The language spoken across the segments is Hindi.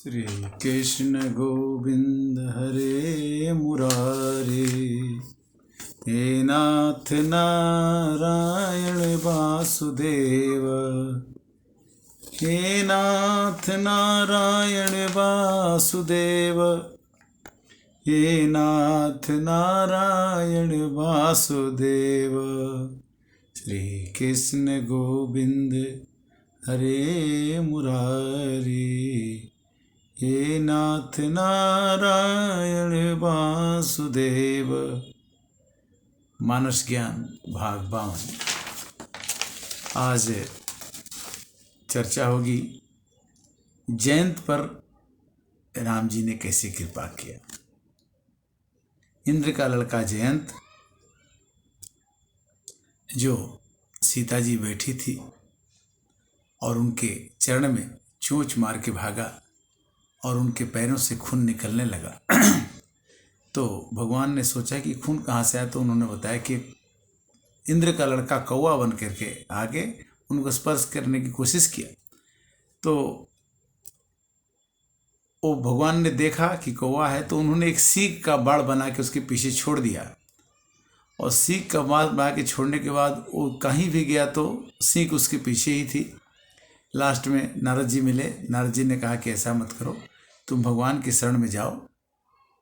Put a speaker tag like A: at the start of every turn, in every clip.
A: श्री कृष्ण गोविंद हरे मुरारे, हे नाथ नारायण वासुदेव, हे नाथ नारायण वासुदेव, हे नाथ नारायण वासुदेव। श्री कृष्ण गोविंद हरे मुरारी, हे नाथ नारायण वासुदेव। मानस ज्ञान भाग 52। आज चर्चा होगी जयंत पर राम जी ने कैसे कृपा किया। इंद्र का लड़का जयंत, जो सीता जी बैठी थी और उनके चरण में चोंच मार के भागा और उनके पैरों से खून निकलने लगा तो भगवान ने सोचा कि खून कहाँ से आया, तो उन्होंने बताया कि इंद्र का लड़का कौवा बन करके आगे उनको स्पर्श करने की कोशिश किया। तो वो भगवान ने देखा कि कौवा है, तो उन्होंने एक सीख का बाड़ बना के उसके पीछे छोड़ दिया। और सीख का बाड़ बना के छोड़ने के बाद वो कहीं भी गया तो सीख उसके पीछे ही थी। लास्ट में नारद जी मिले। नारद जी ने कहा कि ऐसा मत करो, तुम भगवान की शरण में जाओ।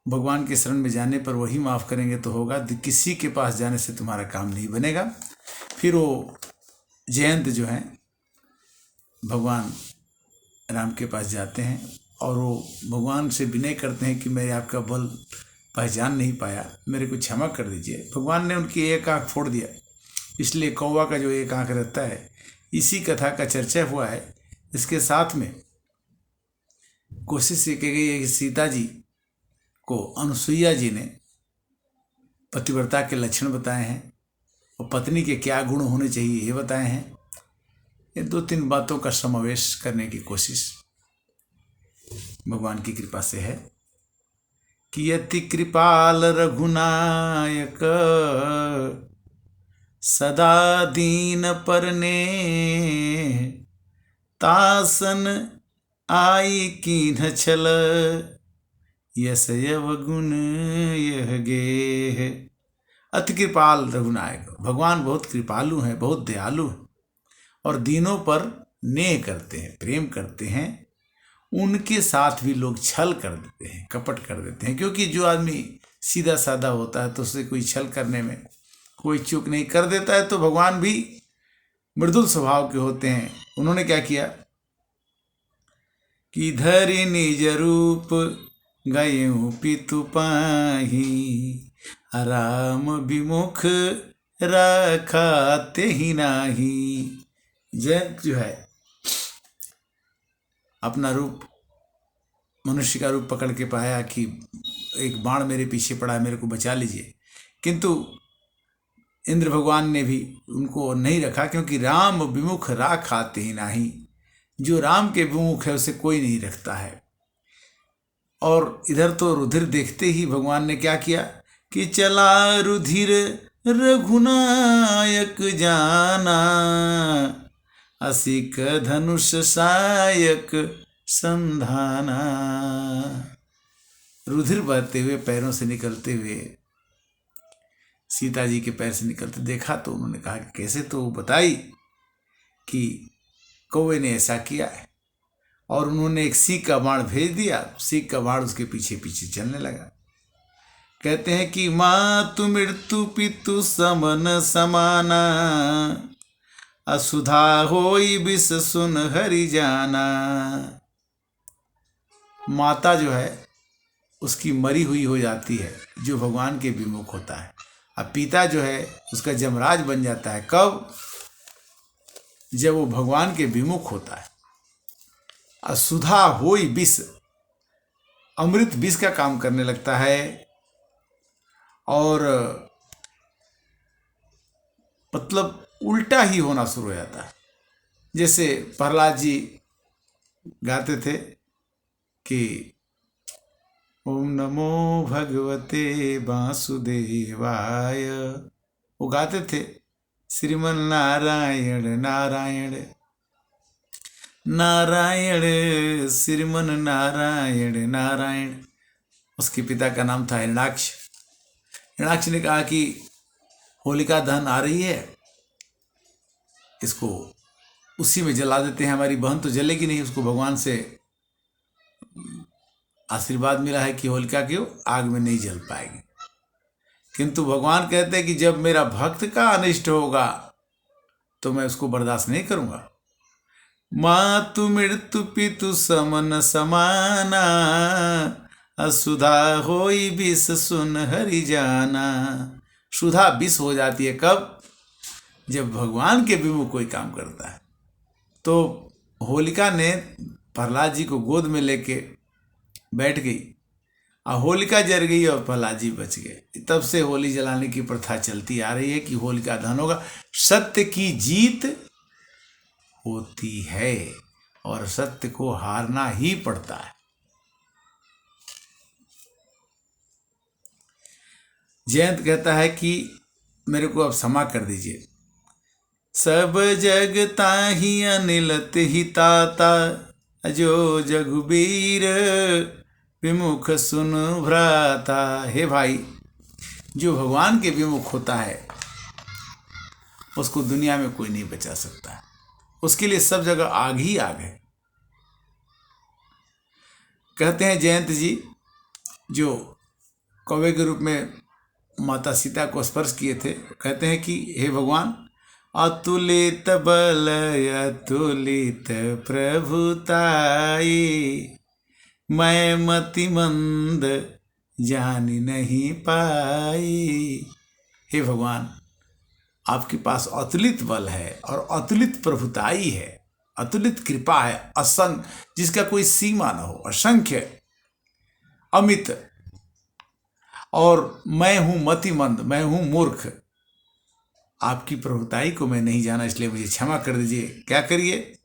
A: भगवान के शरण में जाने पर वही माफ़ करेंगे तो होगा, किसी के पास जाने से तुम्हारा काम नहीं बनेगा। फिर वो जयंत जो हैं भगवान राम के पास जाते हैं और वो भगवान से विनय करते हैं कि मैं आपका बल पहचान नहीं पाया, मेरे को क्षमा कर दीजिए। भगवान ने उनकी एक आँख फोड़ दिया। इसलिए कौवा का जो एक आँख रहता है, इसी कथा का चर्चा हुआ है। इसके साथ में कोशिश ये की गई है कि सीता जी को अनुसुईया जी ने पतिव्रता के लक्षण बताए हैं और पत्नी के क्या गुण होने चाहिए ये बताए हैं। ये 2-3 बातों का समावेश करने की कोशिश भगवान की कृपा से है कि यति कृपाल रघुनायक, सदा दीन परने, तासन आई कीन्ह छल, यस यव गुण यह गेह। अति कृपाल रघुनायक, भगवान बहुत कृपालु हैं, बहुत दयालु हैं और दीनों पर नेह करते हैं, प्रेम करते हैं। उनके साथ भी लोग छल कर देते हैं, कपट कर देते हैं, क्योंकि जो आदमी सीधा साधा होता है तो उससे कोई छल करने में कोई चूक नहीं कर देता है। तो भगवान भी मृदुल स्वभाव के होते हैं। उन्होंने क्या किया कि धरि निज रूप गयें पितु पाही, राम विमुख रखा तेहि नाही। जयंत जो है अपना रूप, मनुष्य का रूप पकड़ के पाया कि एक बाण मेरे पीछे पड़ा है, मेरे को बचा लीजिए। किंतु इंद्र भगवान ने भी उनको नहीं रखा, क्योंकि राम विमुख राखा तेहि नाही। जो राम के विमुख है उसे कोई नहीं रखता है। और इधर तो रुधिर देखते ही भगवान ने क्या किया कि चला रुधिर रघुनायक जाना, असिक धनुष सायक संधाना। रुधिर बहते हुए पैरों से निकलते हुए, सीता जी के पैर से निकलते देखा तो उन्होंने कहा कि कैसे, तो बताई कि कौवे ने ऐसा किया है। और उन्होंने एक सीख का बाण भेज दिया। सीख का बाण उसके पीछे पीछे चलने लगा। कहते हैं कि मातु मृत्यु पितु समन समाना, असुधा होई विष सुन हरि जाना। माता जो है उसकी मरी हुई हो जाती है, जो भगवान के विमुख होता है। अब पिता जो है उसका जमराज बन जाता है। कब? जब वो भगवान के विमुख होता है। असुधा होई विष, अमृत विष का काम करने लगता है। और मतलब उल्टा ही होना शुरू हो जाता है। जैसे प्रहलाद जी गाते थे कि ओम नमो भगवते वासुदेवाय, वो गाते थे श्रीमन नारायण नारायण। नारायण श्रीमन नारायण नारायण। उसके पिता का नाम था हिरण्याक्ष। हिरण्याक्ष ने कहा कि होलिका दहन आ रही है, इसको उसी में जला देते हैं, हमारी बहन तो जलेगी नहीं। उसको भगवान से आशीर्वाद मिला है कि होलिका क्यों आग में नहीं जल पाएगी। किंतु भगवान कहते हैं कि जब मेरा भक्त का अनिष्ट होगा तो मैं उसको बर्दाश्त नहीं करूंगा। मातु मृत्यु पितु समन समाना, असुधा होई विष सुन हरि जाना। सुधा विष हो जाती है कब? जब भगवान के विमुख कोई काम करता है। तो होलिका ने प्रहलाद जी को गोद में लेके बैठ गई और होलिका जल गई और प्रहलाद जी बच गए। तब से होली जलाने की प्रथा चलती आ रही है कि होलिका दहन होगा। सत्य की जीत होती है और सत्य को हारना ही पड़ता है। जयंत कहता है कि मेरे को अब क्षमा कर दीजिए। सब जग ताहि अनिलत ही ताता, जो जगुबीर विमुख सुन भ्राता। हे भाई, जो भगवान के विमुख होता है उसको दुनिया में कोई नहीं बचा सकता। उसके लिए सब जगह आग ही आग है। कहते हैं जयंत जी, जो कौवे के रूप में माता सीता को स्पर्श किए थे, कहते हैं कि हे भगवान, अतुलित बल अतुलित प्रभुताई, मैं मति मंद जानी नहीं पाई। हे भगवान, आपके पास अतुलित बल है और अतुलित प्रभुताई है, अतुलित कृपा है, असंख्य, जिसका कोई सीमा न हो, असंख्य, अमित। और मैं हूं मतिमंद, मैं हूं मूर्ख। आपकी प्रभुताई को मैं नहीं जाना, इसलिए मुझे क्षमा कर दीजिए। क्या करिए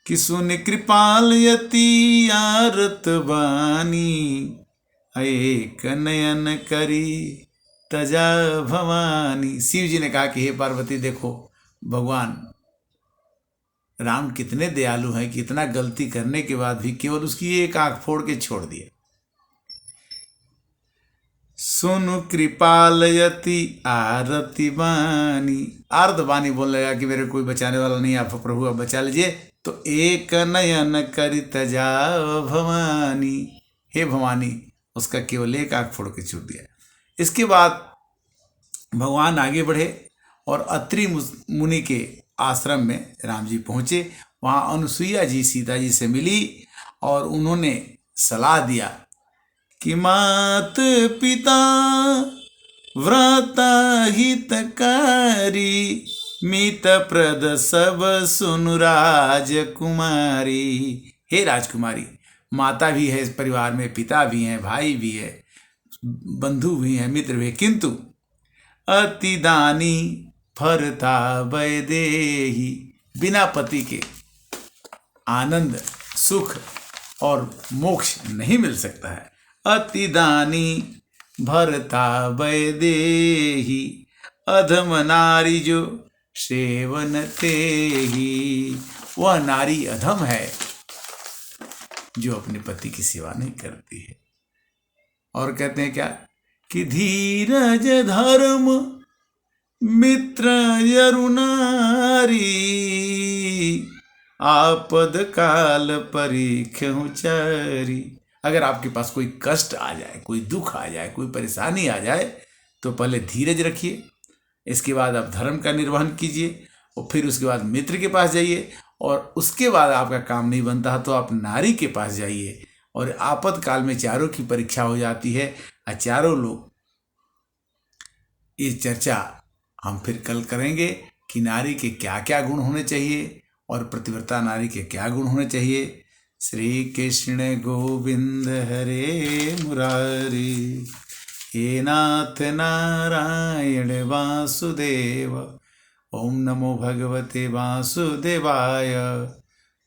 A: कि सुन कृपाल यति आरत बानी, एक नयन करी तजा भवानी। शिव जी ने कहा कि हे पार्वती, देखो भगवान राम कितने दयालु हैं कि इतना गलती करने के बाद भी केवल उसकी एक आंख फोड़ के छोड़ दिए। सुनु कृपालयति आरती बानी। आरत बानी बोल रहा कि मेरे कोई बचाने वाला नहीं, आप प्रभु आप बचा लीजिए। तो एक नयन करि तजा भवानी, हे भवानी, उसका केवल एक आंख फोड़ के छोड़ दिया। इसके बाद भगवान आगे बढ़े और अत्रि मुनि के आश्रम में राम जी पहुंचे। वहाँ अनुसुईया जी सीता जी से मिली और उन्होंने सलाह दिया कि मात पिता व्रता हितकारी, मित प्रद सब सुनु राजकुमारी। हे राजकुमारी, माता भी है इस परिवार में, पिता भी हैं, भाई भी है, बंधु भी हैं, मित्र भी है, किंतु अति दानी फरता वैदेही। बिना पति के आनंद, सुख और मोक्ष नहीं मिल सकता है। अति दानी भरता वैदेही, अधम नारी जो सेवन तेही। वह नारी अधम है जो अपने पति की सेवा नहीं करती है। और कहते हैं क्या कि धीरज धर्म मित्र यरुनारी, आपद काल परीक्षु चारी। अगर आपके पास कोई कष्ट आ जाए, कोई दुख आ जाए, कोई परेशानी आ जाए, तो पहले धीरज रखिए, इसके बाद आप धर्म का निर्वहन कीजिए और फिर उसके बाद मित्र के पास जाइए, और उसके बाद आपका काम नहीं बनता तो आप नारी के पास जाइए। और आपातकाल में चारों की परीक्षा हो जाती है। और चारों लोग, ये चर्चा हम फिर कल करेंगे कि नारी के क्या क्या गुण होने चाहिए और प्रतिव्रता नारी के क्या गुण होने चाहिए। श्री कृष्ण गोविंद हरे मुरारी, हे नाथ नारायण वासुदेव। ओम नमो भगवते वासुदेवाय,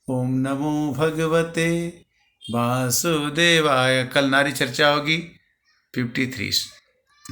A: ओम नमो भगवते वासुदेवाय। कल नारी चर्चा होगी 53।